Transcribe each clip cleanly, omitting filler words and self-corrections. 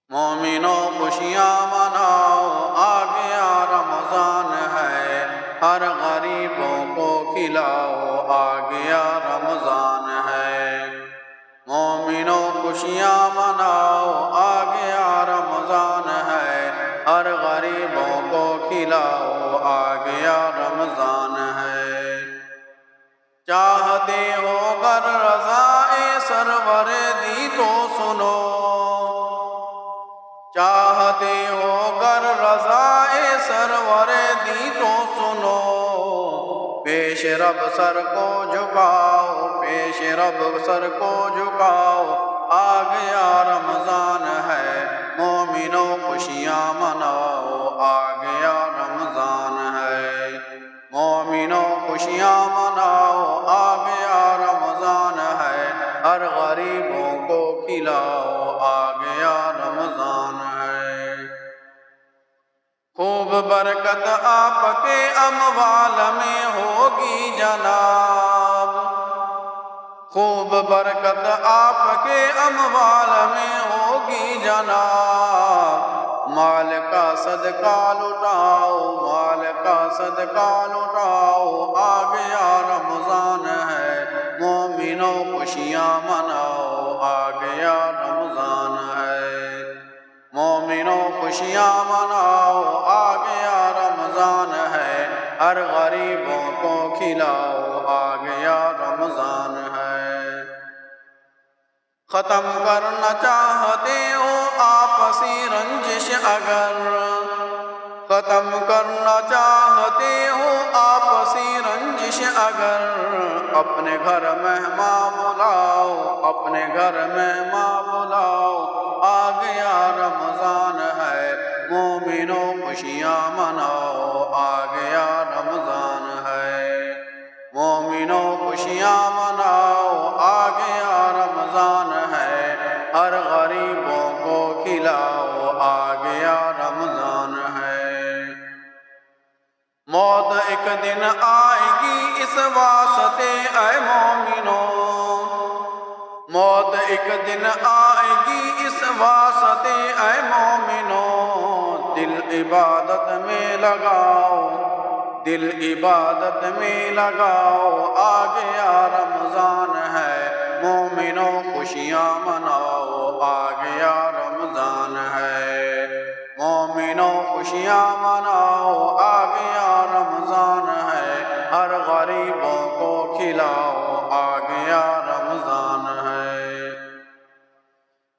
مومنوں خوشیاں مناؤ، آ گیا رمضان ہے، ہر غریبوں کو کھلاؤ، آ گیا رمضان ہے۔ مومنوں خوشیاں مناؤ، آ گیا رمضان ہے، ہر غریبوں کو کھلاؤ، آ گیا رمضان ہے۔ چاہتے ہو گر رضائے سرور دی تو سنو، چاہتے ہو گر رضائے سرور دی تو سنو، پیش رب سر کو جھکاؤ، پیش رب سر کو جھکاؤ، آ گیا رمضان ہے، مومنوں خوشیاں مناؤ، آ گیا رمضان ہے۔ مومنوں خوشیاں مناؤ، آ گیا رمضان ہے، ہر غریبوں کو کھلاؤ، آ گیا رمضان ہے۔ خوب برکت آپ کے اموال میں ہوگی جناب، خوب برکت آپ کے اموال میں ہوگی جناب، مال کا صدقہ لٹاؤ، مال کا صدقہ لٹاؤ، آ گیا رمضان ہے، مومنوں خوشیاں مناؤ، آ گیا رمضان ہے۔ مومنوں خوشیاں مناؤ، آ گیا رمضان ہے، ہر غریبوں کو کھلاؤ، آ گیا رمضان ہے۔ ختم کرنا چاہتے ہو آپسی رنجش اگر، ختم کرنا چاہتے ہو آپسی رنجش اگر، اپنے گھر مہمان بلاؤ، اپنے گھر مہمان بلاؤ، آ گیا رمضان ہے، مومنوں خوشیاں مناؤ، آ گیا رمضان ہے۔ مومنوں خوشیاں مناؤ، آ گیا رمضان ہے، ہر غریبوں کو کھلاؤ، آ گیا رمضان ہے۔ موت ایک دن آئے گی اس واسطے اے مومنوں، موت ایک دن آئے گی اس واسطے اے مومنوں، دل عبادت میں لگاؤ، دل عبادت میں لگاؤ، آ گیا رمضان ہے، مومنوں خوشیاں مناؤ، آ گیا رمضان ہے۔ مومنوں خوشیاں مناؤ، آ گیا رمضان ہے، ہر غریبوں کو کھلاؤ، آ گیا رمضان ہے۔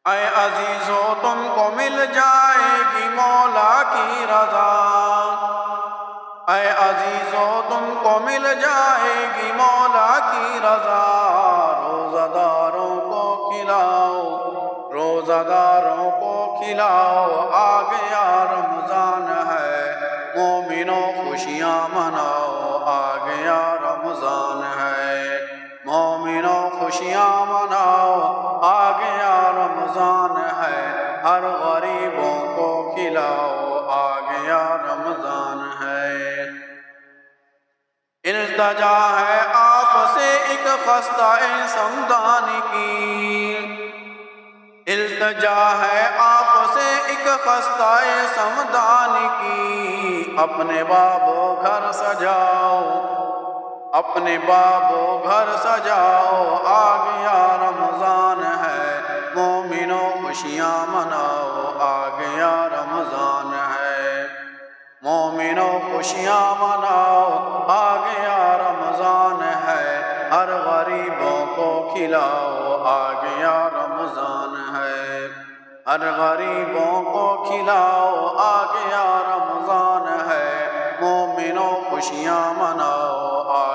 اے عزیزو تم کو مل جائے گی مولا کی رضا، اے عزیزو تم کو مل جائے گی مولا کی رضا، روزہ داروں کو کھلاؤ، روزہ داروں کو کھلاؤ، آ گیا رمضان ہے، مومنوں خوشیاں مناؤ، آ گیا رمضان ہے۔ مومنوں خوشیاں مناؤ، آ گیا رمضان ہے، ہر غریبوں کو کھلاؤ، آ گیا رمضان ہے۔ التجا ہے آپ سے ایک خستہ سمدان کی، التجا ہے آپ سے ایک خستہ سمدان کی، اپنے باب و گھر سجاؤ، اپنے باب و گھر سجاؤ، آ گیا رمضان ہے، مومنوں خوشیاں مناؤ، آ گیا رمضان ہے۔ مومنوں خوشیاں مناؤ، آ گیا رمضان ہے، ہر غریبوں کو کھلاؤ، آ گیا رمضان ہے، ہر غریبوں کو کھلاؤ، آ گیا رمضان ہے، مومنوں خوشیاں مناؤ، آ